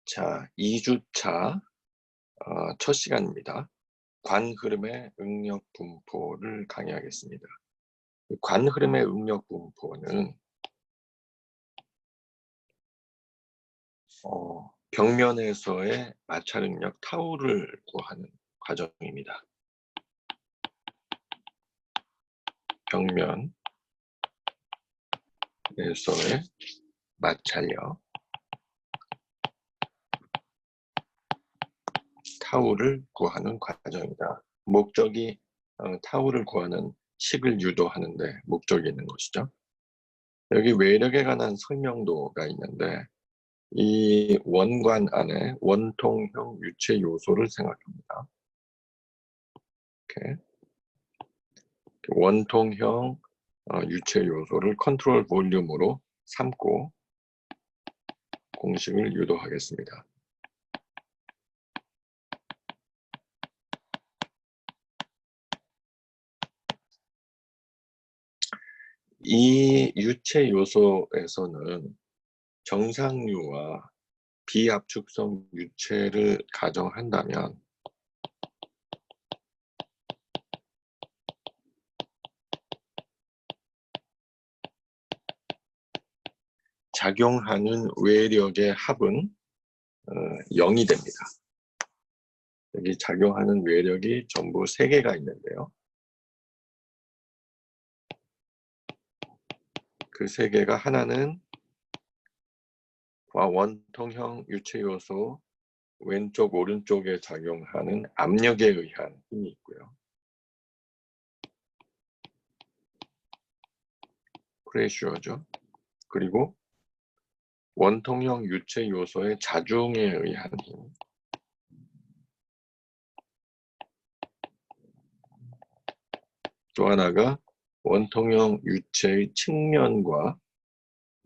자, 2주차 첫 시간입니다. 관흐름의 응력 분포를 강의하겠습니다. 관흐름의 응력 분포는 벽면에서의 마찰 응력 타우를 구하는 과정입니다. 벽면에서의 마찰력 타우를 구하는 과정이다. 목적이 타우를 구하는 식을 유도하는데 목적이 있는 것이죠. 여기 외력에 관한 설명도가 있는데 이 원관 안에 원통형 유체 요소를 생각합니다. 이렇게 원통형 유체 요소를 컨트롤 볼륨으로 삼고 공식을 유도하겠습니다. 이 유체 요소에서는 정상류와 비압축성 유체를 가정한다면 작용하는 외력의 합은 0이 됩니다. 여기 작용하는 외력이 전부 3개가 있는데요. 그 3개가 하나는 원통형 유체 요소 왼쪽 오른쪽에 작용하는 압력에 의한 힘이 있고요. 프레셔죠. 그리고 원통형 유체 요소의 자중에 의한 힘. 또 하나가 원통형 유체의 측면과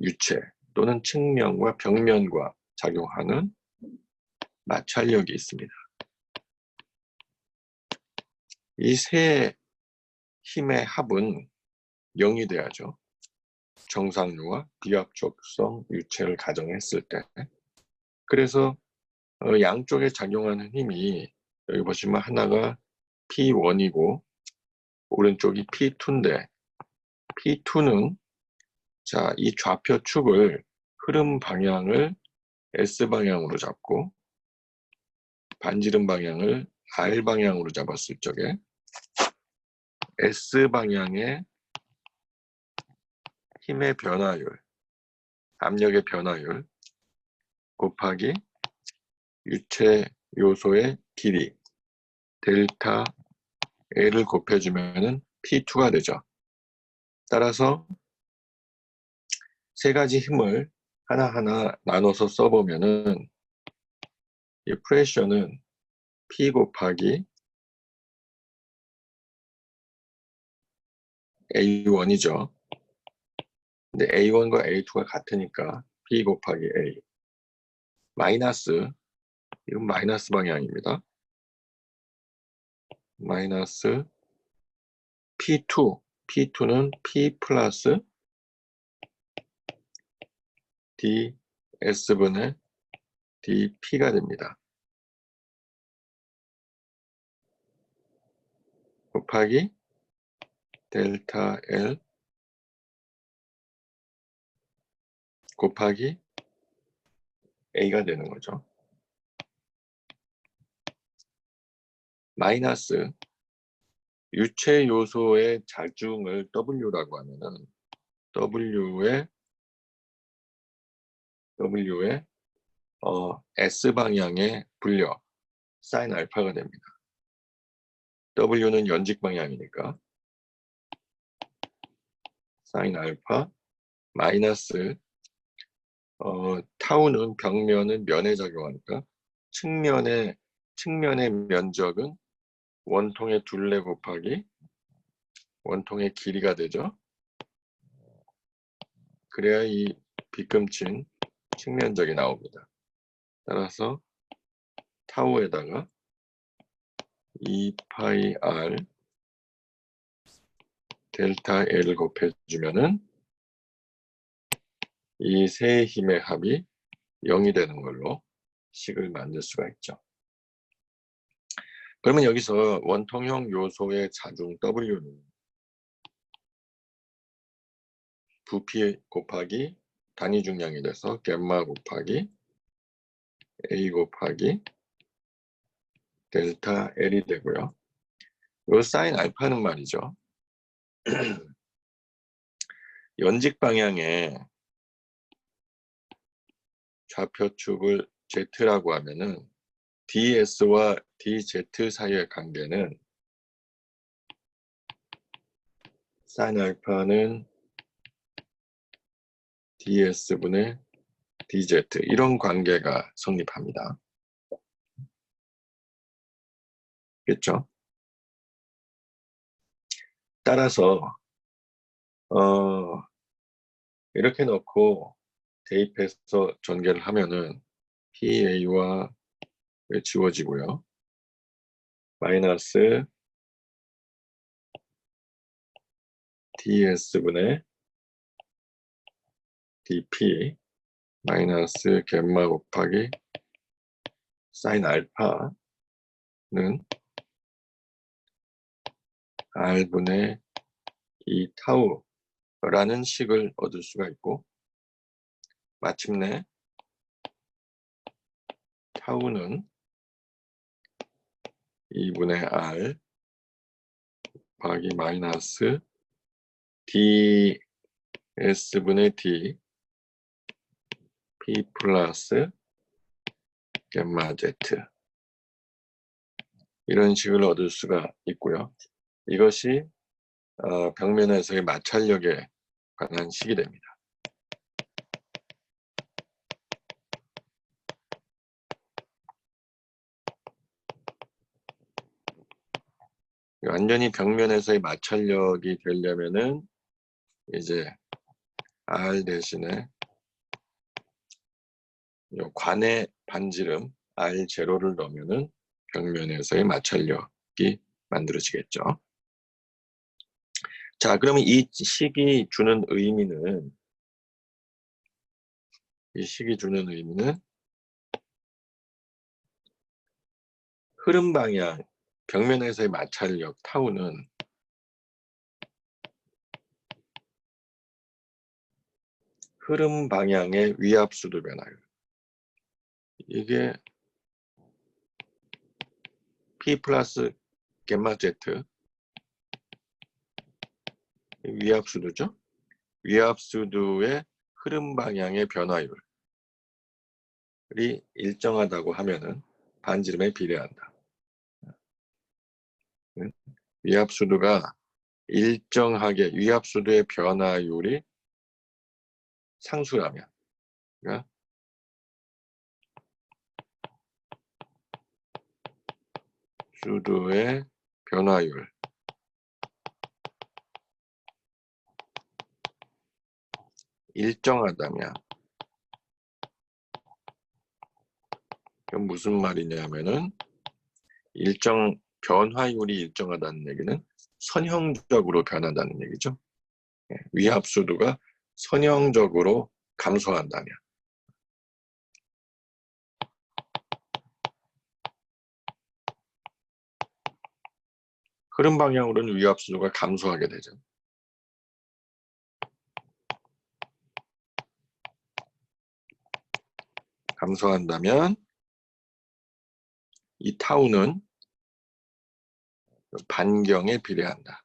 유체 또는 측면과 벽면과 작용하는 마찰력이 있습니다. 이 세 힘의 합은 0이 돼야죠. 정상류와 비압축성 유체를 가정했을 때. 그래서 양쪽에 작용하는 힘이 여기 보시면 하나가 P1이고 오른쪽이 P2인데 P2는 자, 이 좌표 축을 흐름 방향을 S방향으로 잡고 반지름 방향을 R방향으로 잡았을 적에 S방향의 힘의 변화율, 압력의 변화율 곱하기 유체 요소의 길이 델타 L을 곱해주면 P2가 되죠. 따라서 세 가지 힘을 하나하나 나눠서 써보면은 이 프레셔는 P 곱하기 A1이죠. 근데 A1과 A2가 같으니까 P 곱하기 A 마이너스, 이건 마이너스 방향입니다. 마이너스 P2, P2는 P 플러스 DS분의 DP가 됩니다. 곱하기 델타 L 곱하기 A가 되는 거죠. 마이너스 유체 요소의 자중을 W라고 하면은 W의 S방향의 불력 사인 알파가 됩니다. W는 연직 방향이니까 사인 알파 마이너스 타우는 벽면은 면에 작용하니까 측면의 면적은 원통의 둘레 곱하기 원통의 길이가 되죠. 그래야 이 빗금친 측면적이 나옵니다. 따라서 타우에다가 2파이 r 델타 L을 곱해주면은 이 세 힘의 합이 0이 되는 걸로 식을 만들 수가 있죠. 그러면 여기서 원통형 요소의 자중 W는 부피 곱하기 단위 중량이 돼서 겜마 곱하기 A 곱하기 델타 L이 되고요. 요 사인 알파는 말이죠. 연직 방향의 좌표축을 Z라고 하면은 DS와 DZ 사이의 관계는 사인 알파는 DS분의 DZ 이런 관계가 성립합니다. 그렇죠? 따라서 이렇게 넣고 대입해서 전개를 하면은 PA와 지워지고요. 마이너스 DS분의 DP 마이너스 겜마 곱하기 사인 알파는 R분의 2 타우라는 식을 얻을 수가 있고, 마침내 타우는 2분의 R 곱하기 마이너스 DS분의 D P 플러스 겜마 Z 이런 식을 얻을 수가 있고요. 이것이 벽면에서의 마찰력에 관한 식이 됩니다. 완전히 벽면에서의 마찰력이 되려면은 이제 R 대신에 관의 반지름 R0를 넣으면은 벽면에서의 마찰력이 만들어지겠죠. 자, 그러면 이 식이 주는 의미는 흐름 방향, 벽면에서의 마찰력 타우는 흐름 방향의 위압수도 변화율. 이게 P 플러스 겜마 Z 위압수도죠. 위압수도의 흐름 방향의 변화율이 일정하다고 하면은 반지름에 비례한다. 위압수도가 일정하게 위압수도의 변화율이 상수라면, 그러니까 수도의 변화율 일정하다면, 그럼 무슨 말이냐면은 변화율이 일정하다는 얘기는 선형적으로 변한다는 얘기죠. 위압수도가 선형적으로 감소한다면, 흐름 방향으로는 위압수도가 감소하게 되죠. 감소한다면 이 타우는 반경에 비례한다.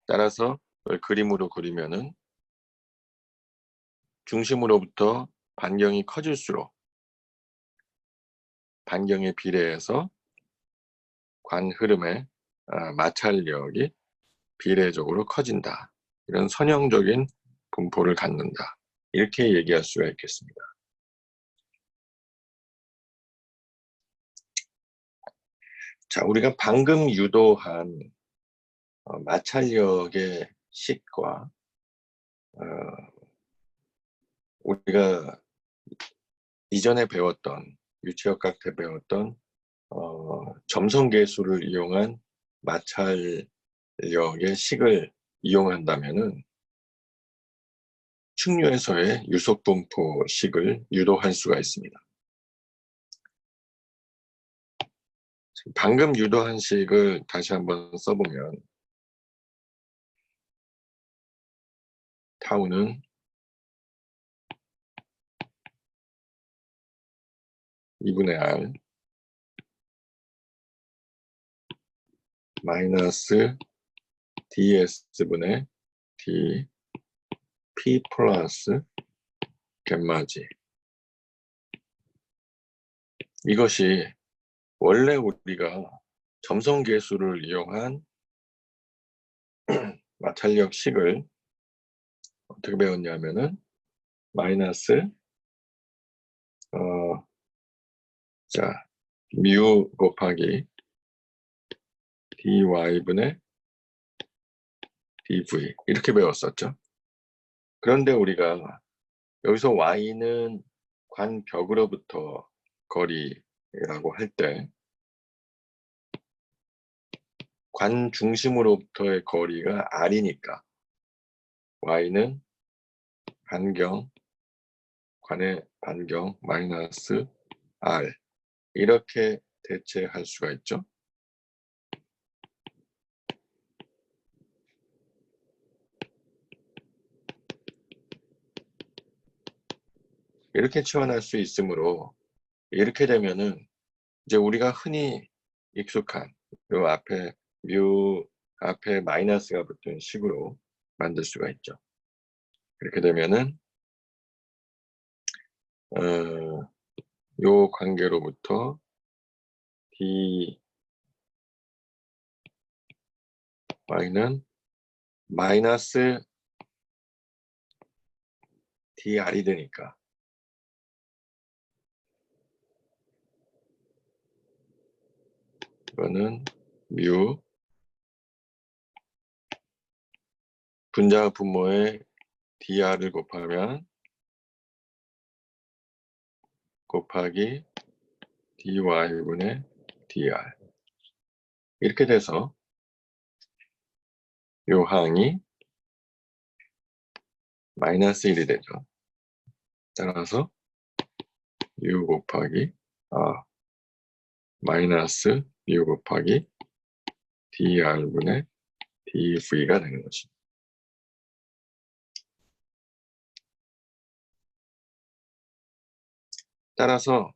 따라서 그림으로 그리면은 중심으로부터 반경이 커질수록 반경에 비례해서 관 흐름의 마찰력이 비례적으로 커진다. 이런 선형적인 분포를 갖는다. 이렇게 얘기할 수가 있겠습니다. 자, 우리가 방금 유도한 마찰력의 식과 우리가 이전에 배웠던 유체역학 때 배웠던 점성계수를 이용한 마찰력의 식을 이용한다면은 측류에서의 유속분포식을 유도할 수가 있습니다. 방금 유도한 식을 다시 한번 써보면 타우는 (2분의 R) 마이너스 ds분의 d p 플러스 갯마지. 이것이 원래 우리가 점성계수를 이용한 마찰력식을 어떻게 배웠냐면은 마이너스 뮤 곱하기 dy분의 dv 이렇게 배웠었죠. 그런데 우리가 여기서 y는 관벽으로부터 거리라고 할 때 관 중심으로부터의 거리가 r이니까 y는 반경, 관의 반경 마이너스 r 이렇게 대체할 수가 있죠. 이렇게 치환할 수 있으므로 이렇게 되면은 이제 우리가 흔히 익숙한 요 앞에 뮤 앞에 마이너스가 붙은 식으로 만들 수가 있죠. 이렇게 되면은 요 관계로부터 dy는 마이너스 dr이 되니까 이거는 뮤 분자 분모에 dr을 곱하면 곱하기 dy분의 dr 이렇게 돼서 요 항이 마이너스 1이 되죠. 따라서 u 곱하기 마이너스 u 곱하기 dr분의 dv가 되는 것입니다. 따라서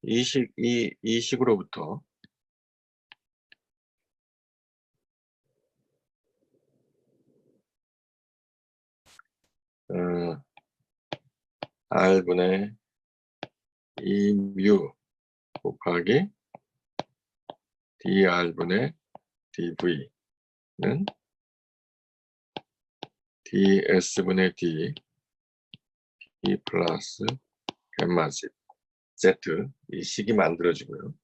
이 식으로부터 r분의 2뮤 곱하기 dr분의 dv는 ds분의 d 플러스 갯마지 z 이 식이 만들어지고요.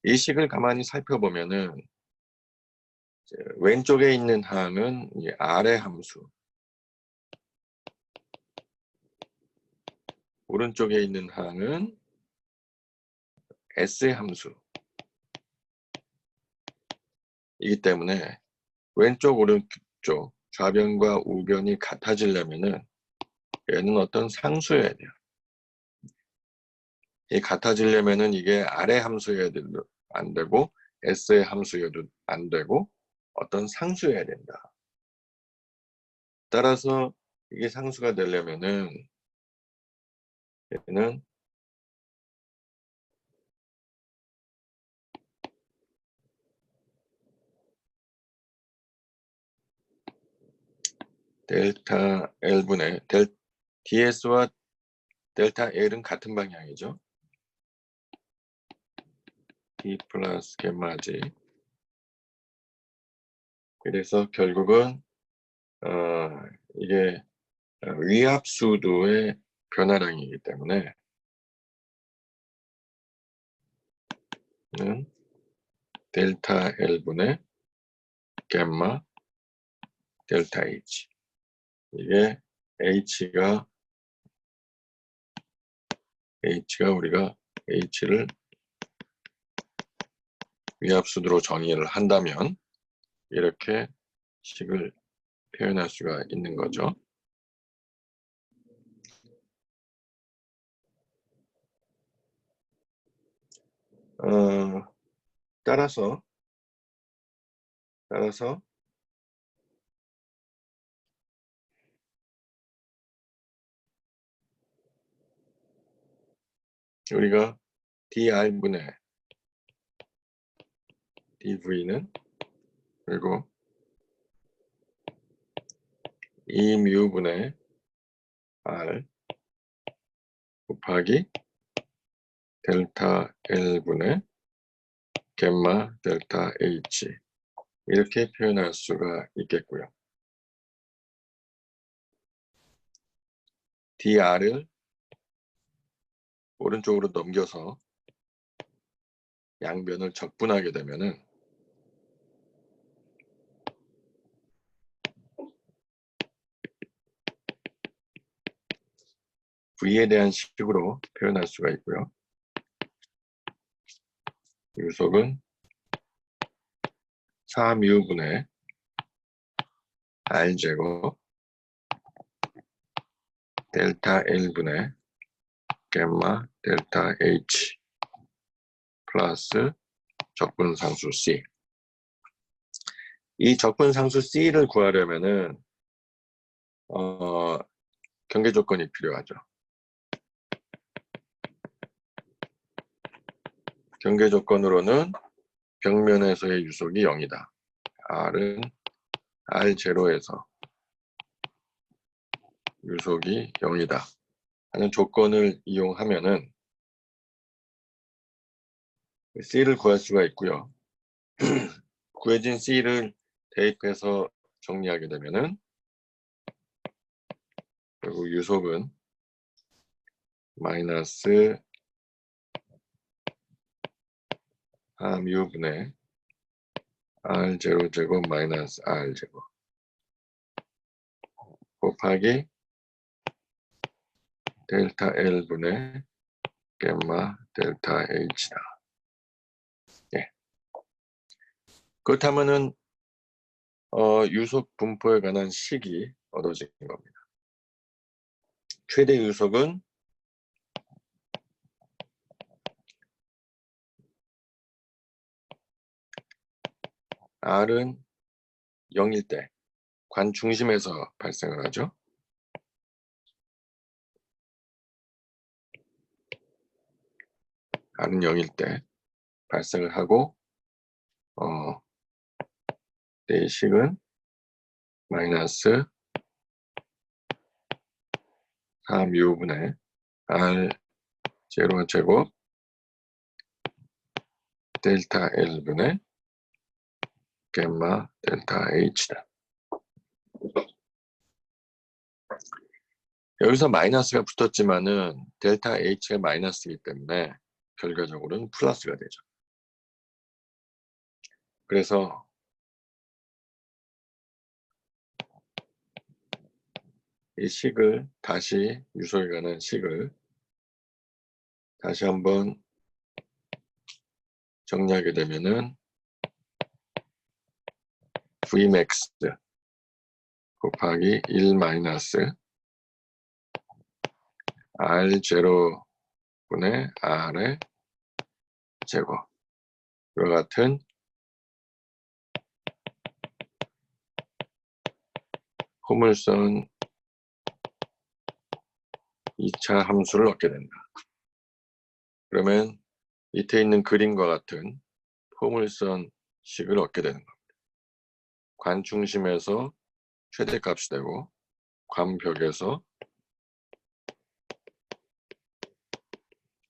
이 식을 가만히 살펴보면은 왼쪽에 있는 항은 r의 함수, 오른쪽에 있는 항은 s의 함수이기 때문에 왼쪽 오른쪽 좌변과 우변이 같아지려면은 얘는 어떤 상수여야 돼요. 이 같아지려면은 이게 r의 함수여도 안 되고 s의 함수여도 안 되고 어떤 상수여야 된다. 따라서 이게 상수가 되려면은 얘는 델타 L분의 ds와 델타 L은 같은 방향이죠. d 플러스 갯마지. 그래서 결국은 이게 위압수도의 변화량이기 때문에 는 델타 L분의 갬마 델타 H. 이게 H가 우리가 H를 위압수두로 정의를 한다면 이렇게 식을 표현할 수가 있는 거죠. 따라서 우리가 dr분의 dv는 그리고 2뮤분의 r 곱하기 델타 L분의 겜마 델타 H 이렇게 표현할 수가 있겠고요. dr을 오른쪽으로 넘겨서 양변을 적분하게 되면은 V에 대한 식으로 표현할 수가 있고요. 유속은 4뮤분의 R제곱 델타 L분의 겜마 델타 H 플러스 적분상수 C. 이 적분상수 C를 구하려면은 경계 조건이 필요하죠. 경계 조건으로는 벽면에서의 유속이 0이다. R은 R0에서 유속이 0이다 하는 조건을 이용하면은 C를 구할 수가 있고요. 구해진 C를 대입해서 정리하게 되면은 결국 유속은 마이너스 4뮤분의 R0 제곱 마이너스 R 제곱 곱하기 델타 L분의 겜마 델타 H다. 예. 그렇다면은 유속 분포에 관한 식이 얻어진 겁니다. 최대 유속은 R은 0일 때 관 중심에서 발생을 하죠. R은 0일 때 발생을 하고 내 식은 마이너스 4뮤분의 R0 제곱 델타 L분의 겜마 델타 H다. 여기서 마이너스가 붙었지만은 델타 H가 마이너스이기 때문에 결과적으로는 플러스가 되죠. 그래서 이 식을 다시 유속에 관한 식을 다시 한번 정리하게 되면은 Vmax 곱하기 1 마이너스 R0분의 R의 제곱 이와 같은 포물선 2차 함수를 얻게 된다. 그러면 밑에 있는 그림과 같은 포물선 식을 얻게 되는 겁니다. 관 중심에서 최대값이 되고 관벽에서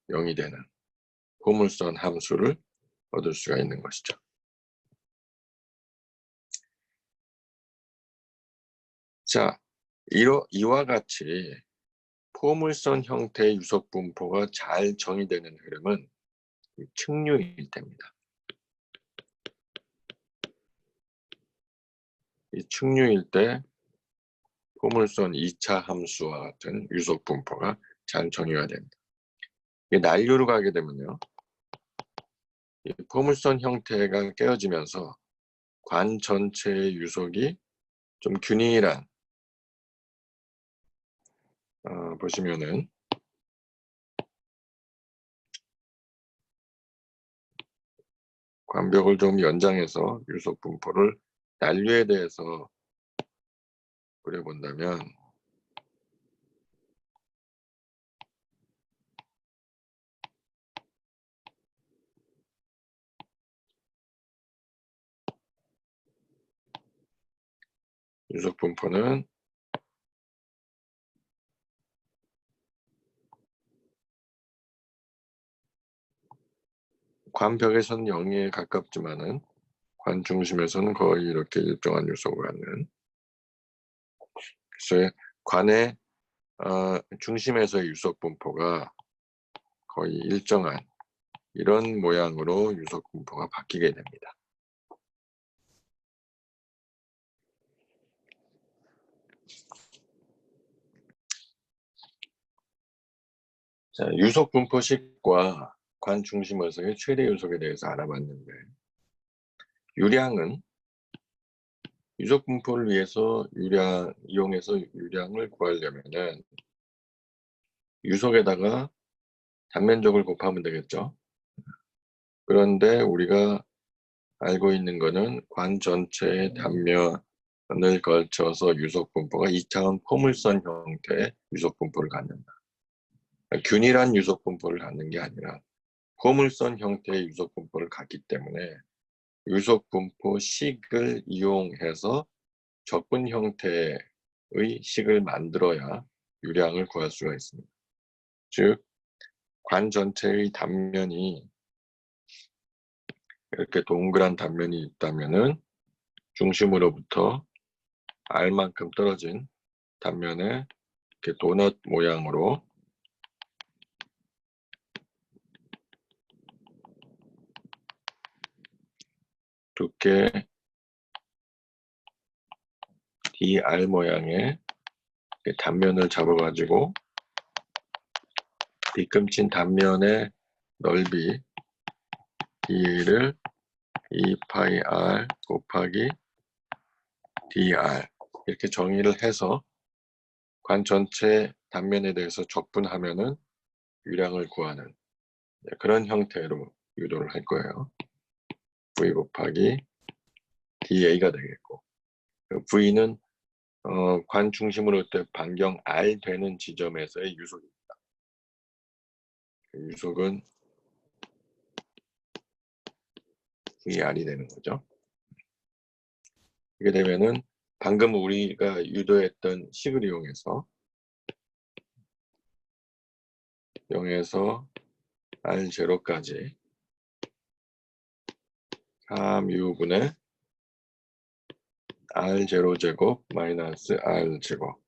0이 되는 포물선 함수를 얻을 수가 있는 것이죠. 자, 이와 같이 포물선 형태의 유속 분포가 잘 정의되는 흐름은 측류일대입니다. 이 측류일대 포물선 2차 함수와 같은 유속 분포가 잘 정의가 됩니다. 이게 난류로 가게 되면요. 이 포물선 형태가 깨어지면서 관 전체의 유속이 좀 균일한 보시면은 관벽을 좀 연장해서 유속 분포를 난류에 대해서 그려본다면 유속 분포는 관벽에서는 0에 가깝지만은 관 중심에서는 거의 이렇게 일정한 유속을 갖는, 그래서 관의 중심에서의 유속 분포가 거의 일정한 이런 모양으로 유속 분포가 바뀌게 됩니다. 자, 유속 분포식과 관 중심에서의 최대 유속에 대해서 알아봤는데, 유량은 유속 분포를 위해서 이용해서 유량을 구하려면은 유속에다가 단면적을 곱하면 되겠죠. 그런데 우리가 알고 있는 거는 관 전체의 단면을 걸쳐서 유속 분포가 2차원 포물선 형태의 유속 분포를 갖는다. 균일한 유속 분포를 갖는 게 아니라 포물선 형태의 유속 분포를 갖기 때문에 유속 분포 식을 이용해서 적분 형태의 식을 만들어야 유량을 구할 수가 있습니다. 즉, 관 전체의 단면이 이렇게 동그란 단면이 있다면은 중심으로부터 R만큼 떨어진 단면에 이렇게 도넛 모양으로 두께 DR 모양의 단면을 잡아가지고 뒤꿈친 단면의 넓이 D를 2πr 곱하기 dr 이렇게 정의를 해서 관 전체 단면에 대해서 적분하면은 유량을 구하는 그런 형태로 유도를 할 거예요. V 곱하기 da가 되겠고, V는 관 중심으로부터 반경 R 되는 지점에서의 유속입니다. 유속은 VR이 되는 거죠. 이게 되면은 방금 우리가 유도했던 식을 이용해서 0에서 R0까지 4μ분의 R0 제곱 마이너스 R 제곱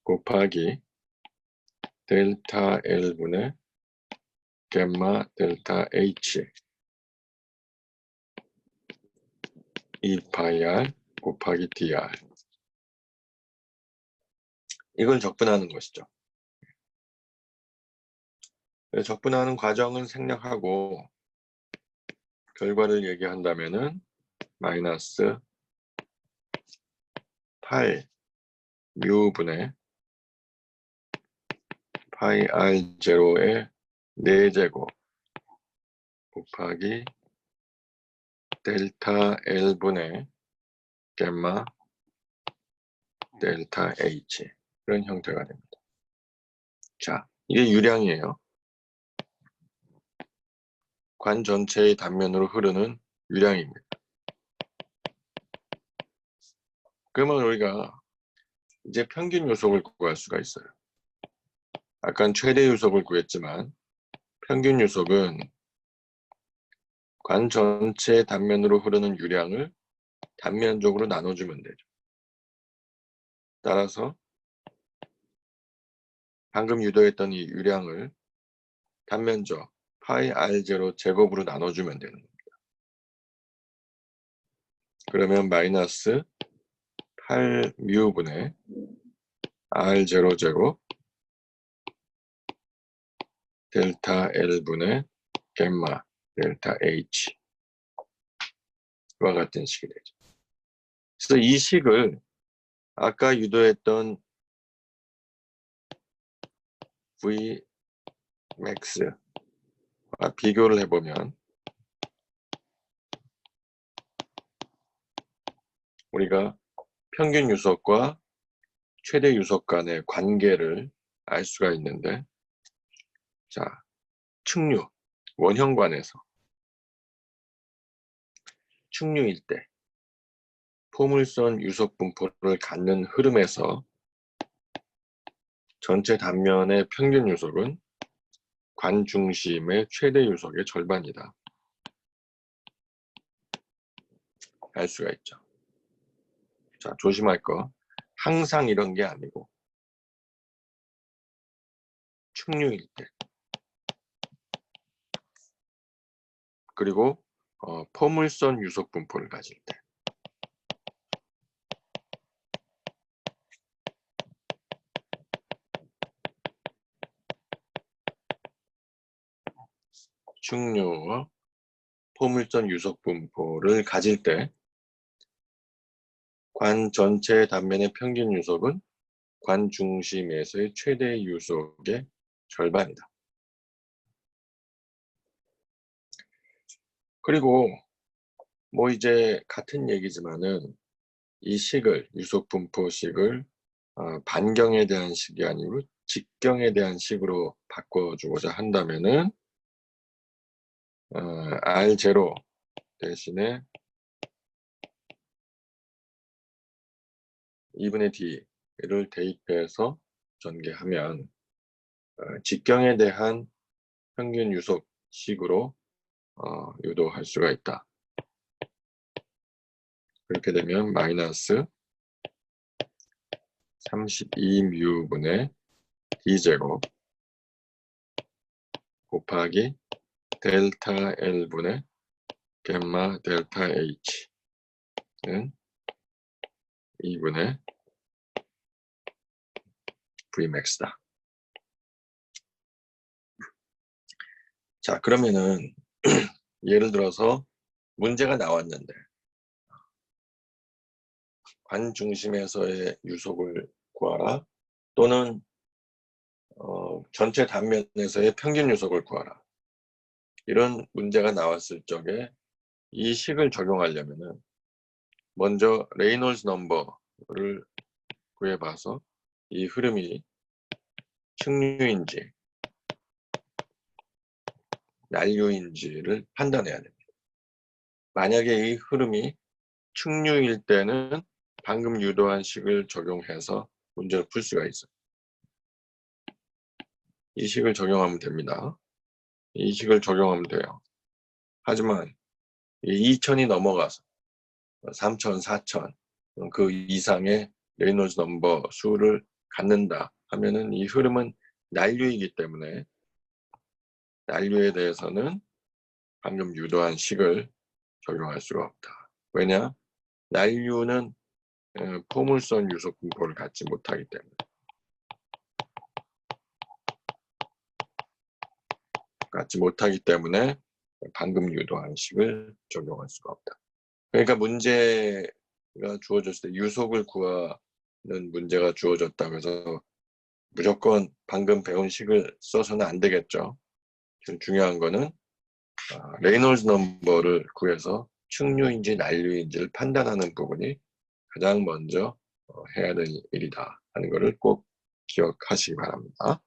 곱하기 델타 L분의 겜마 델타 H 2πr 곱하기 dr 이걸 적분하는 것이죠. 적분하는 과정은 생략하고 결과를 얘기한다면은 마이너스 8μ분의 파이 R0의 4제곱 곱하기 델타 L분의 겜마 델타 H 이런 형태가 됩니다. 자, 이게 유량이에요. 관 전체의 단면으로 흐르는 유량입니다. 그러면 우리가 이제 평균 요속을 구할 수가 있어요. 아까 최대 요속을 구했지만 평균 요속은 관 전체 단면으로 흐르는 유량을 단면적으로 나눠주면 되죠. 따라서 방금 유도했던 이 유량을 단면적 파이 R0 제곱으로 나눠주면 되는 겁니다. 그러면 마이너스 8μ분의 R0 제곱 델타 L분의 겜마 델타 H와 같은 식이 되죠. 그래서 이 식을 아까 유도했던 Vmax와 비교를 해보면 우리가 평균 유속과 최대 유속 간의 관계를 알 수가 있는데, 자, 측류, 원형관에서 측류일 때 포물선 유속 분포를 갖는 흐름에서 전체 단면의 평균 유속은 관 중심의 최대 유속의 절반이다. 알 수가 있죠. 자, 조심할 거. 항상 이런 게 아니고 측류일 때, 그리고 포물선 유속 분포를 가질 때. 측류와 포물선 유속 분포를 가질 때 관 전체 단면의 평균 유속은 관 중심에서의 최대 유속의 절반이다. 그리고 뭐 이제 같은 얘기지만은 이 식을, 유속 분포식을 반경에 대한 식이 아니고 직경에 대한 식으로 바꿔주고자 한다면은 R0 대신에 2분의 D를 대입해서 전개하면 직경에 대한 평균 유속식으로 유도할 수가 있다. 그렇게 되면 마이너스 32뮤분의 D제곱 곱하기 델타 L분의 겜마 델타 H는 2분의 Vmax다. 자, 그러면은 예를 들어서 문제가 나왔는데 관 중심에서의 유속을 구하라, 또는 전체 단면에서의 평균 유속을 구하라, 이런 문제가 나왔을 적에 이 식을 적용하려면은 먼저 레이놀즈 넘버를 구해봐서 이 흐름이 측류인지 난류인지를 판단해야 됩니다. 만약에 이 흐름이 측류일 때는 방금 유도한 식을 적용해서 문제를 풀 수가 있어요. 이 식을 적용하면 됩니다. 이 식을 적용하면 돼요. 하지만 2000이 넘어가서 3000, 4000 그 이상의 레이놀즈 넘버 수를 갖는다 하면은 이 흐름은 난류이기 때문에 난류에 대해서는 방금 유도한 식을 적용할 수가 없다. 왜냐? 난류는 포물선 유속 분포를 갖지 못하기 때문에 방금 유도한 식을 적용할 수가 없다. 그러니까 문제가 주어졌을 때 유속을 구하는 문제가 주어졌다고 해서 무조건 방금 배운 식을 써서는 안 되겠죠. 중요한 거는 레이놀즈 넘버를 구해서 측류인지 난류인지를 판단하는 부분이 가장 먼저 해야 될 일이다 하는 것을 꼭 기억하시기 바랍니다.